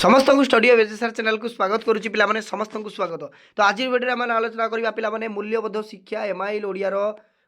समस्त को study of SSR channel को स्वागत करुच्ची पे समस्त को स्वागत। तो आज वीडियो में आलोचना करवा पे मूल्यबोध शिक्षा एमआईएल ओडियार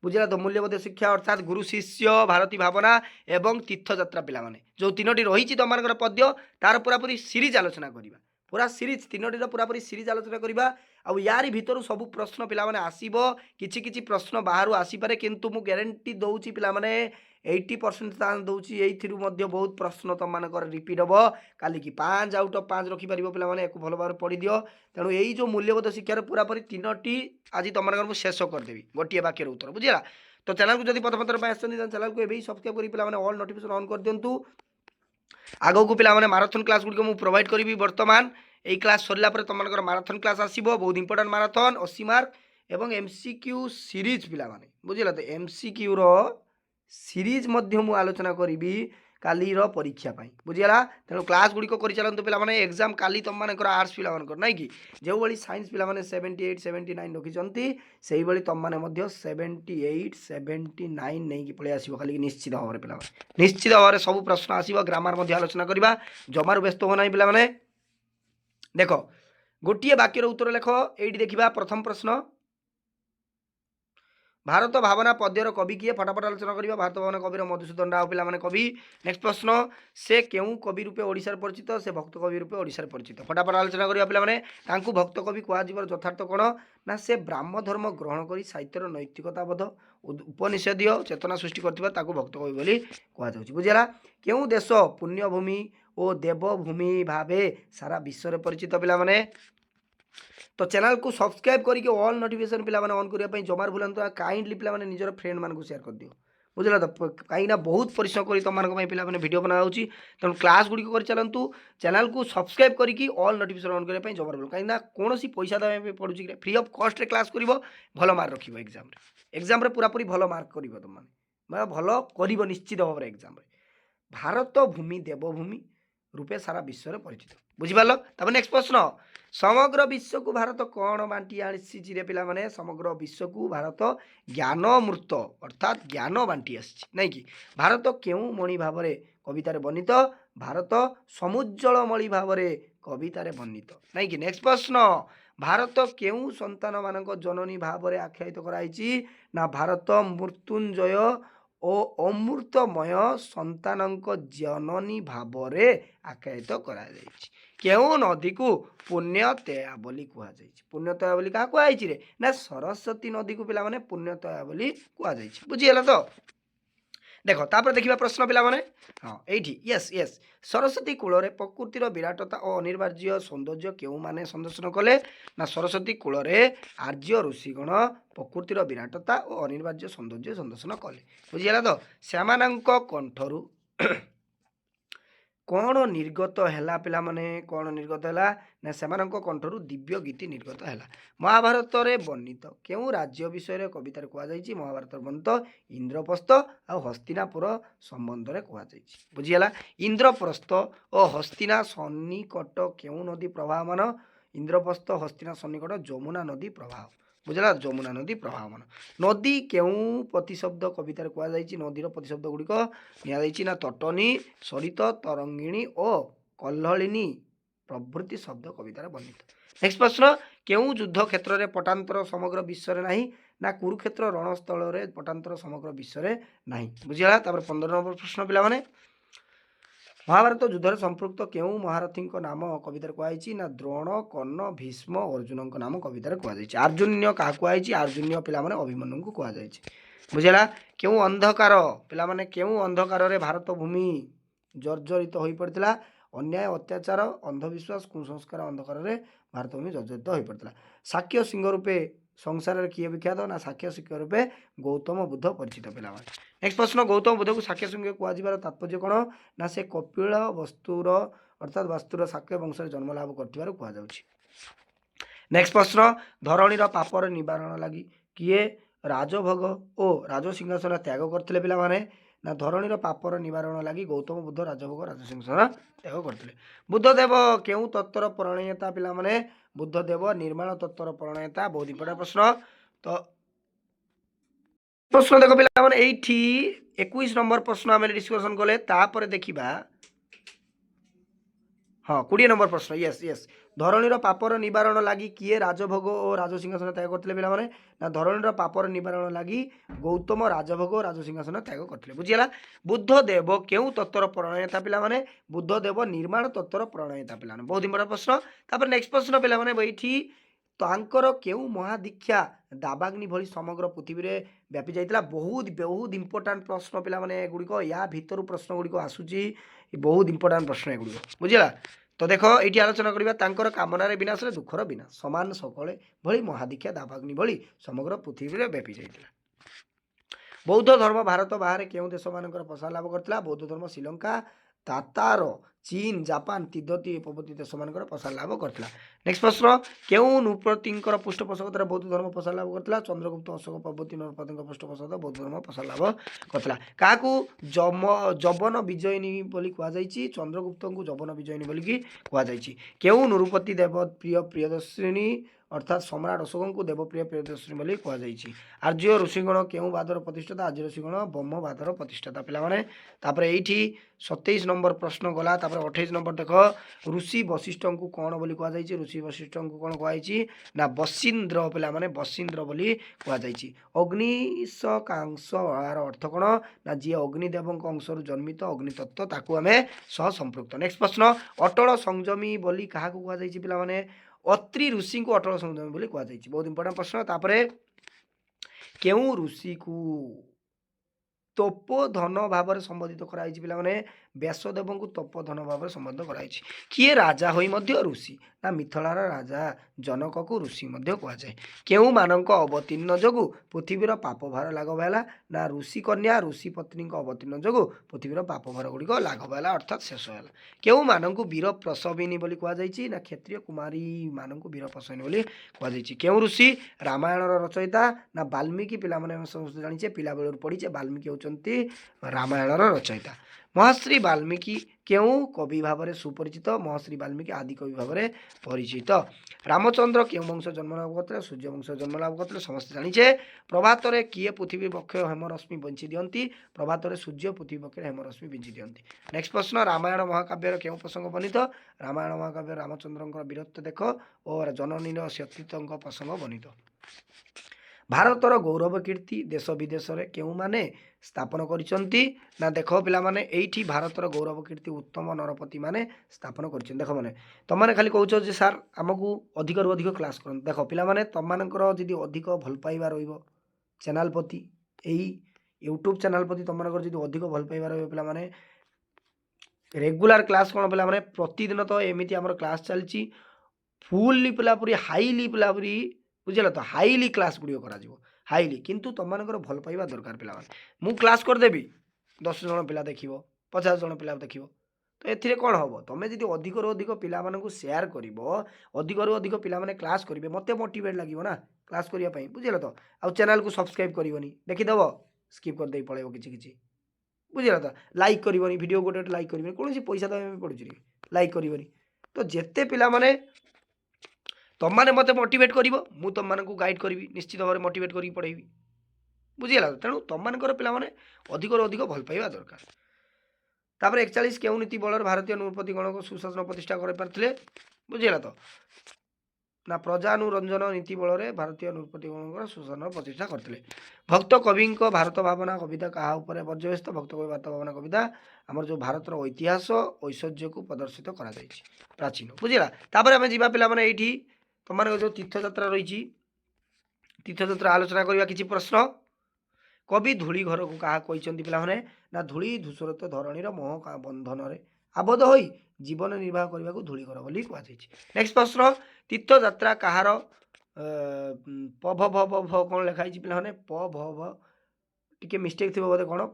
बुझला तो मूल्यबोध शिक्षा अर्थात गुरु शिष्य भारती भावना एवं तीर्थयात्रा पे जो तीनोटी रही तुम पद्य तार पूरापूरी सीरीज आलोचना करवा पूरा सीरीज तीनोटी पूरापूरी सीरीज आलोचना करवा आ यारी भितर सब प्रश्न पे आसब कि प्रश्न बाहर आसीपे किंतु मु ग्यारंटी दौची पे 80% चांस दूसरी यू बहुत प्रश्न तुम मान रिपीट हम काली की 5 आउट ऑफ 5 रखिपर पे भल भाव पढ़ी दियो। तेणु यही जो मूल्यबोध शिक्षार पूरापूरी तीनोटी आज तुम मुझे शेष करदेवी गोटे वाक्यर उत्तर बुझेगा। तो चैनल को जब प्रथम थर चैनल को ये सब्सक्राइब कर ऑल नोटिफिकेशन ऑन कर दिंतु। आग को पे माराथन क्लास गुड़िक मुझे प्रोवाइड करी बर्तमान यही क्लास सरला तुम माराथन क्लास आसो बहुत इंपोर्टाट माराथन 80 मार्क एवं एमसीक्यू सीरीज पे बुझेगा। तो एमसीक्यू सीरीज मु आलोचना करी काली परीक्षा बुझीगला। तेणु क्लास गुड़िक कर चलतु पे एग्जाम काली तुम मान आर्ट्स पिला ना कि जो भाई साइंस पिला 78 79 रखी से भाई तुम मैंने 78 79 नहीं पलि आस खाली निश्चित भाव में पे निश्चित भाव में सब प्रश्न आसो ग्रामर आलोचना करवा जमार व्यस्त हो ना पे। देख गोटे वाक्यर उत्तर लेख ये देखा प्रथम प्रश्न भारत भावना पद्यर कवि किए फटाफट आलोचना करवा भारत भावना कविर मधुसूदन राव पे कवि। नेक्स्ट प्रश्न से क्यों कवि रूपे ओडिशार परिचित से भक्त कवि रूपे ओडिशार परिचित फटाफट आलोचना करवा पे भक्त कवि कह यथार्थ कौन ना से ब्राह्म धर्म ग्रहण कर साहित्यर नैतिकताबोध उपनिषदीय चेतना सृष्टि करता भक्त कवि बोली कहुच्छे बुझेगा। क्यों देश पुण्यभूमि और देवभूमि भावे सारा विश्व में परिचित पे। तो चैनल को सब्सक्राइब करके ऑल नोटिफिकेशन पे ऑन करने जमार भूल काइंडली पे निजर फ्रेंड मान शेयर कर दियो बुझल। तो कहीं बहुत परिश्रम कर तुम पे वीडियो बना तेणु क्लास गुड़ी कर चलतु चैनल को सब्सक्राइब करके ऑल नोटिफिकेशन ऑन करने जमार भूल कहीं कौन पैसा देवा पड़ू फ्री ऑफ कॉस्ट क्लास कर भल मार्क रख एग्जाम पूरापूरी भल मार्क कर तुम भल कर निश्चित भाव में एग्जाम भारत भूमि देवभूमि रूपे सारा विश्व में परिचित बुझिपाल। तब नेक्स्ट प्रश्न समग्र विश्व को भारत कौन बांटी आसी पे समग्र विश्व को भारत ज्ञान मूर्त अर्थात ज्ञान बांटी आसी नहीं कि भारत क्यों मणि भाव में कवितार वर्णित भारत समुज्जल मणि भाव में कवितार वर्णित नहीं कि। नेक्स्ट प्रश्न भारत क्यों संतान मान जननी भाव में आख्यायित कराई ना भारत मृत्युंजय और अमृतमय संतान जननी भाव में आख्यायित करा केउ नदी को पुण्यतया बोली कहुई पुण्यतया बोली क्या कहुई रे ना सरस्वती नदी को पिला पुण्यतया बोली कहुई बुझीगला। तो देख तापर देखा प्रश्न पिला हाँ ये यस यस सरस्वती कूल प्रकृतिर विराटता और अनिर्वाज्य सौंदर्य क्यों माने संदर्शन कले ना सरस्वती कूल आर्य ऋषिगण प्रकृतिर विराटता और अनिर्वाज्य सौंदर्य संदर्शन कले बुझीगला। तो से कंठरू कौन निर्गत है पिला माने कौन निर्गत है ना से कंठरू दिव्य गीति निर्गत है महाभारत रे वर्णित क्यों राज्य विषय कवितार कहुई महाभारत वर्णित इंद्रप्रस्थ और हस्तिनापुर संबंध में कहुई बुझीगला। इंद्रप्रस्थ और हस्तिना सन्निकट क्यों नदी प्रवाहमान इंद्रप्रस्थ हस्तिना सन्निकट यमुना नदी प्रवाह बुझला यमुना नदी प्रवाहमान नदी क्यों प्रतिशब्द कवितार कहुई नदीर प्रतिशब्द गुड़िक निना तटनी सरित तरंगिणी और कल्हलिनी प्रभृति शब्द कवितार वर्णित। नेक्स्ट प्रश्न क्यों युद्ध क्षेत्र में पटांतर समग्र विश्व में नहीं ना कुरुक्षेत्र रणस्थल में पटांतर समग्र विश्व में नहीं बुझीगला। 15 नंबर प्रश्न पे महाभारत युद्ध संपृक्त क्यों महारथी नाम कवितार कहुई ना द्रोण कर्ण भीष्म अर्जुन नाम कवितार कहुई अर्जुन्य क्या कहुई अर्जुन्य पिला अभिमन्यु को कहुई बुझेगा। क्यों अंधकार पिला क्यों अंधकार रे भारत भूमि जर्जरित हो पड़ता अन्याय अत्याचार अंधविश्वास कुसंस्कार अंधकार रे भारत भूमि जर्जरित हो पड़ता साक्ष्य सिंह रूपे संसार किए विख्यात ना साक्ष्य सिंह रूपे गौतम बुद्ध परिचित पिला। नेक्स्ट प्रश्न गौतम बुद्ध को साक्ष्य सिंह कहुवर तात्पर्य कौन ना से कपिल वस्तुर अर्थात वास्तुर साक्ष्य वंश जन्म लाभ कर कहुँ। नेक्स्ट प्रश्न धरणीर पापर निवारण लगी किए राजभोग और राजसिंहासन त्याग करते पिला ना धरणीर पापर निवारण लगी गौतम बुद्ध राजभोग राजसिंहासन त्याग करते। बुद्धदेव क्यों तत्वर प्रणेता पिला बुद्धदेव निर्माण तत्वर प्रणेता बहुत इंपोर्टेंट प्रश्न। तो प्रश्न देख पे ये 21 नंबर प्रश्न आम डिस्कसन कले देखा हाँ 20 नंबर प्रश्न यस यस धरणीर पापर निवारण लगी किए राजभोग और राजसिंहासन त्याग करते पे ना धरणीर पापर निवारण लगी गौतम राजभोग और राजसिंहासन त्याग करते बुझीगला बुद्ध देव केउ तत्वर प्रणयता पे बुद्ध देव निर्माण तत्वर प्रणयता पे बहुत इंपोर्टेंट प्रश्न तापर नेक्स्ट प्रश्न पे तांकर केउ महादीक्षा दाबाग्नि भली समग्र पृथ्वी रे व्यापी जाइतिला बहुत बहुत इंपोर्टेंट प्रश्न पे गुड़िक या भितर प्रश्न गुड़िक आसूची बहुत इंपोर्टेंट प्रश्न एगुड़िक बुझीला तो देख ये आलोचना करवा तांकर कामनार विनाश दुखर विनाश समान सकले भली महादीक्षा दाबाग्नि भली समग्र पृथ्वी रे व्यापी जाइतिला बौद्ध धर्म भारत बाहर केउ देश मानकर प्रसार लाभ करथिला बौद्ध धर्म श्रीलंका तातार चीन जापान तिब्बती उपवर्ती देश मानकर प्रसार लाभ करथिला नेक्स्ट प्रश्न केउ नृपतिंकर पृष्ठपोषकतार बौद्ध धर्म प्रसार लाभ करथिला चंद्रगुप्त अशोक पर्वती नृपतिंकर पृष्ठपोषकता बौद्ध धर्म प्रसार लाभ करथिला काकू जबन विजयिनी बोली कुआ जायछि चंद्रगुप्त को जबन विजयिनी बोली की कुआ जायछि केउ नृपति देव प्रिय प्रियदर्शिनी अर्थात सम्राट अशोक को देवप्रिय प्रियदर्शिनी बोली कुआ जायछि आर्य ऋषिगण केउ बादर प्रतिष्ठाता आर्य ऋषिगण ब्रह्म बादर प्रतिष्ठाता पिलामाने तापर एठी 27 नंबर प्रश्न गला तापर 28 नंबर देख ऋषि वशिष्ठ को कौन बोली कुआ जायछि ऋषि वशिष्ठ को कौन कुआ जायछि ना बसिंद्र पिलामाने बसिंद्र बोली कुआ जायछि अग्निशकांश यार अर्थ कोन ना जी अग्निदेव अंश जन्मित अग्नितत्व ताकू आमे सह संपृक्त नेक्स्ट प्रश्न अटल संयमी बोली कहा कुआ जायछि पिलामाने अत्रि ऋषि को अटल संयमी बोली कुआ जायछि बहुत इंपोर्टेंट प्रश्न तापरे केउ ऋषि को तपोधन भाव में संबोधित कराई पे व्यासदेव को तपोधन भाव में संबोधित कराई किए राजा होई मध्य ऋषि ना मिथिलार राजा जनक को ऋषि कहुए केउ मानक अवतीर्ण जगु पृथ्वीर पाप भार लाघव है ना ऋषि कन्या ऋषि पत्नी अवतीर्ण जगु पृथ्वीर पाप भार गुड़िक लाघव है अर्थात शेष है केउ मानक वीर प्रसविनी बोली कहुई ना क्षत्रिय कुमारी मानक वीर प्रसविनी बोली कहुई केउ ऋषि रामायण रचयिता ना वाल्मीकि पिला समस्त जाने पिला बेलू पढ़ीचे वाल्मीकि होती रामायण रचयिता महर्षि वाल्मीकि केउ कवि भाव में सुपरिचित महर्षि वाल्मीकि आदि कवि भाव में परिचित रामचंद्र केउ वंश जन्म लाभ करते सूर्य वंश जन्म लाभ करते समस्त जानिचे प्रभात में किए पृथ्वी पक्ष हेमरश्मि बंची दियंती प्रभात में सूर्य पृथ्वी पक्ष हेमरश्मि बंची दियंती नेक्स्ट प्रश्न रामायण महाकाव्यर केउ प्रसंग बनित रामायण महाकाव्य रामचंद्र वीरत्व देख और जननी सतीत्व प्रसंग बनित भारतर गौरव कीर्ति देश विदेश में केउ माने स्थापन करिसंती ना देख पिला माने एठी भारतर गौरव कीर्ति उत्तम नरपति माने स्थापन करिसंती देख माने तुम माने खाली कहउछो जे सर हमकु अधिक रु अधिक क्लास करन देख पिला माने तुम मानकर जदी अधिक भल पाइबा रहिबो चैनल प्रति एही यूट्यूब चैनल प्रति तुम मानकर जदी अधिक भल पाइबा रहिबो पिला माने रेगुलर क्लास कोन पिला माने प्रतिदिन तो एमिति हमर क्लास चलची फुल्ली पिला पूरी हाईली पिला पूरी बुझल तो हाईली क्लास गुड़िक कर हाईली किंतु तुम मानकर भल पाइबा दरकार पिला मु क्लास करदेवी 10 जन पिला देखिबो 50 जन पिला देखिबो तो एथिरे कौन हम तुम जब अधिक रु अधिक पिला सेयार कर अधिक रु अधिक पिला माने क्लास करेंगे मत मोटिवेट लगे ना क्लास करने बुझल तो आउ चैनल को सब्सक्राइब करनी देखीदेव स्किप करदे पड़े किसी बुझल तो लाइक करनी वीडियो गोटे लाइक करनी कौन पैसा देवा पड़ू लाइक करनी तो जिते पिला माने तुम मैंने मत मोटिवेट कर तुम को गाइड करी निश्चित भाव में मोटिवेट करी पढ़ेबी बुझीगला तेणु तुम मानकर पिला माने अधिक रु अधिक भल पाइबा दरकार तापर 41 केउ नीति बल भारतीय नृपति गण को सुशासन प्रतिष्ठा कर पारथिले बुझीगला तो ना प्रजानुरंजन नीति बल में भारतीय नृपति गण सुशासन प्रतिष्ठा करथिले भक्त कवि भारत भावना कविता क्या उपर पर्यवेसित भक्त कवि भारत भावना कविता आमर जो भारतर इतिहास ऐश्वर्य को प्रदर्शित करा जायछि प्राचीन बुझीगला तापर आमे जिबा पिला माने एठी तुम जो तीर्थयात्रा रही तीर्थयात्रा आलोचना करवा किसी प्रश्न कवि धूली घर को क्या कहते पे ना धूली धूसरत धरणीर मोह बंधन आबद्ध हो जीवन निर्वाह करने को धूली घर बोली कहुई नेक्स्ट प्रश्न तीर्थयात्रा कहार प भ भ भ भ कौन लिखाई पे प भ भ टी मिस्टेक थी बोधे कौन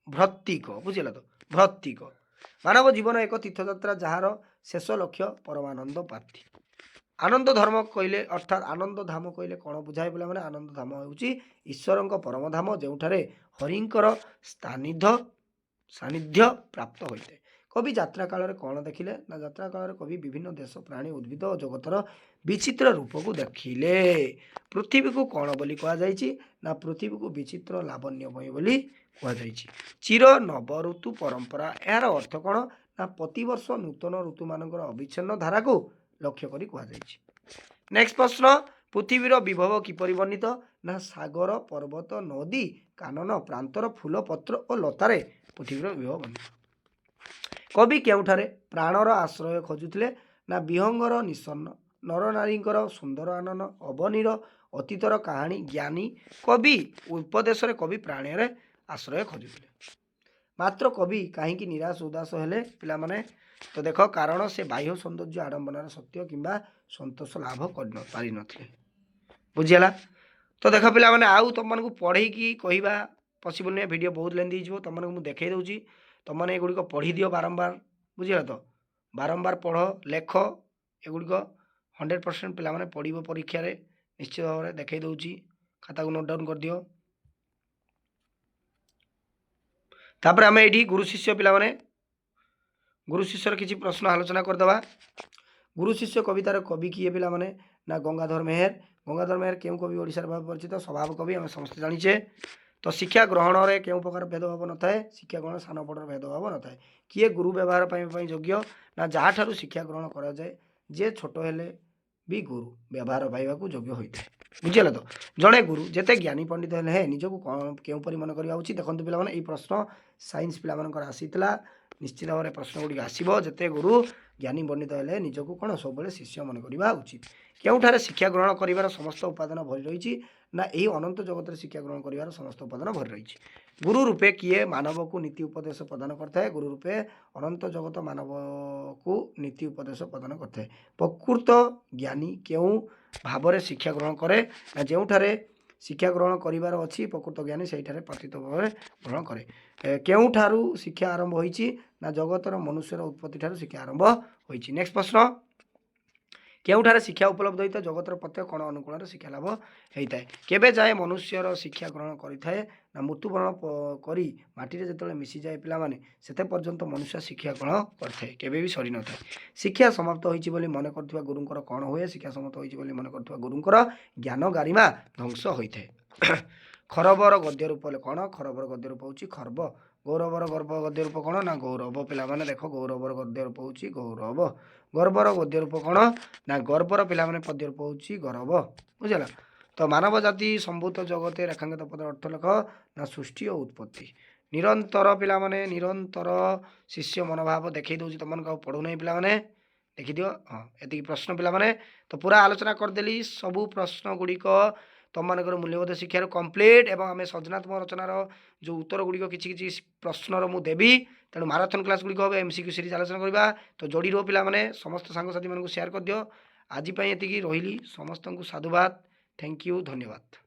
भ्रतिक बुझल तो भ्रतिक मानव जीवन एक तीर्थयात्रा जार शेष लक्ष्य परमानंद प्राप्ति आनंद धर्म कहले अर्थात आनंद धाम कहले कौन बुझाए बोला मैंने आनंद धाम होउची ईश्वर परम धाम जोठारे हरिंकर सानिध्य प्राप्त होता है कवि यात्रा काल में कौन देखिले ना यात्रा काल में कवि विभिन्न देश प्राणी उद्भिद और जगतर विचित्र रूप को देखिले पृथ्वी को कौन बोली कहुई ना पृथ्वी को विचित्र लावण्यमय बोली कहुई चिर नव ऋतु परंपरा यार अर्थ कौन ना प्रतिवर्ष नूतन ऋतुमानकर अविच्छिन्न धारा को लक्ष्य करी कुहाଯାଇଛି। नेक्स्ट प्रश्न पृथ्वीर विभव किपरि वर्णित ना सागर पर्वत नदी कानन प्रांतर फूल पत्र और लतारे पृथ्वीर विभव वर्णित। कवि केउठारे प्राणर आश्रय खोजुथिले ना विहंगर निसन्न नरनारींकर सुंदर आनन अवनीर अतीतर कहानी ज्ञानी कवि उपदेश कवि प्राणीर आश्रय खोजुथिले। मात्र कवि कहीं निराश उदास हेले पिला माने तो देख कारण से बाह्य सौंदर्य आडंबनार सत्य किंबा संतोष लाभ कर पारि नथिले। बुझीगला तो देख पिला माने आउ तुम मानकु पढ़े की कहवा पॉसिबल नहीं वीडियो बहुत लेंदी हो तुम मानकु देखै दउची तुम माने एगुड़िक पढ़ी दियो बारंबार बुझीगला तो बारंबार पढ़ लेख एगुड़िक 100% पिला माने पढ़िबो परीक्षा रे निश्चित भाव में देखै दउची खाता को नोट डाउन कर दियो। तापर आम ये गुरु शिष्य पिला माने गुरु शिष्यर किसी प्रश्न आलोचना करदे। गुरु शिष्य कवितार कवि किए पिला माने ना गंगाधर मेहर। गंगाधर मेहर क्यों कवि ओडिशार भाव परिचित स्वभाव कवि आम समस्त जाचे। तो शिक्षा ग्रहण में क्यों प्रकार भेदभाव न थाए शिक्षा ग्रहण सान बड़र भेदभाव न थाए। किए गुरु व्यवहार पाई योग्य ना जहाँ ठारू शिक्षा ग्रहण करा जाए जे छोट हेले भी गुरु व्यवहार पाइबा योग्य होता है। बुझीगला तो जड़े गुरु जिते ज्ञानी पंडित हेले निजक क्योंपरी मन करवा उचित देखते पे ये प्रश्न साइंस पिलाकर आसीला निश्चित भाव में प्रश्न गुड़िक आसो जिते गुरु ज्ञानी पंडित हेले निजक कौन सब शिष्य मन करवा उचित। केउठारे शिक्षा ग्रहण कर समस्त उपादान भरी रही ना यही अनंत जगत शिक्षा ग्रहण कर समस्त उपादान भरी रही। गुरु रूपे किए मानव को नीति उपदेश प्रदान करता गुरु रूपे अनंत जगत मानव को नीति उपदेश प्रदान करता है। प्रकृत ज्ञानी क्यों भाव में शिक्षा ग्रहण करे ना जोठारे शिक्षा ग्रहण करार अच्छी प्रकृत ज्ञानी से प्रतित भाव ग्रहण करे। केउठारू शिक्षा आरंभ होईची ना जगतर मनुष्यर उत्पत्ति ठारू शिक्षा आरंभ होईची। नेक्स्ट प्रश्न केउठारे शिक्षा उपलब्ध होता जगतर प्रत्येक कण अनुकूल शिक्षा लाभ होता है। केबे जाए मनुष्यर शिक्षा ग्रहण करें ना मृत्युवरण करी माटी रे जेतेबेले मिसी जाए पिला माने सेते पर्यंत मनुष्य शिक्षा ग्रहण करथाए केबे भी सरी न थाए। शिक्षा समाप्त होईची बोली मन करथुवा गुरुंकर कण होए शिक्षा समाप्त होईची बोली मन करथुवा गुरुंकर ज्ञान गारिमा ध्वंस होइथाए। खरबर गद्य रूप कौन खरबर गद्य रूप होची खर्ब। गौरवर गर्भ गद्य रूप कौन ना गौरव पिला माने देख गौरवर गद्य रूप होची गौरव। गर्वर गद्य रूप कौन ना गर्वर पिला माने पद्य रूप होची गौरव। बुझला तो मानव जाति संभूत जगते रेखांकित पद अर्थ लेख ना सृष्टि और उत्पत्ति। निरंतर पिला माने निरंतर शिष्य मनोभाव देखई दउची तुम मानक पढ़ू नहीं पिला माने देखि दियो। हाँ एति प्रश्न पिला माने तो पूरा आलोचना करदेली सबू प्रश्न गुड़िक तुम मानक मूल्यबोध शिक्षार कम्प्लीट एवं आम सृजनात्मक रचनार जो उत्तर गुड़िक किसी प्रश्नर मु देवी तेणु माराथन क्लास गुड़िक हम एमसीक्यू सीरीज आलोचना करवा। तो जोड़ी रो पिला माने समस्त सांगसाथी मानक शेयर कर दियो। आज एति रही समस्त को साधुवाद थैंक यू धन्यवाद।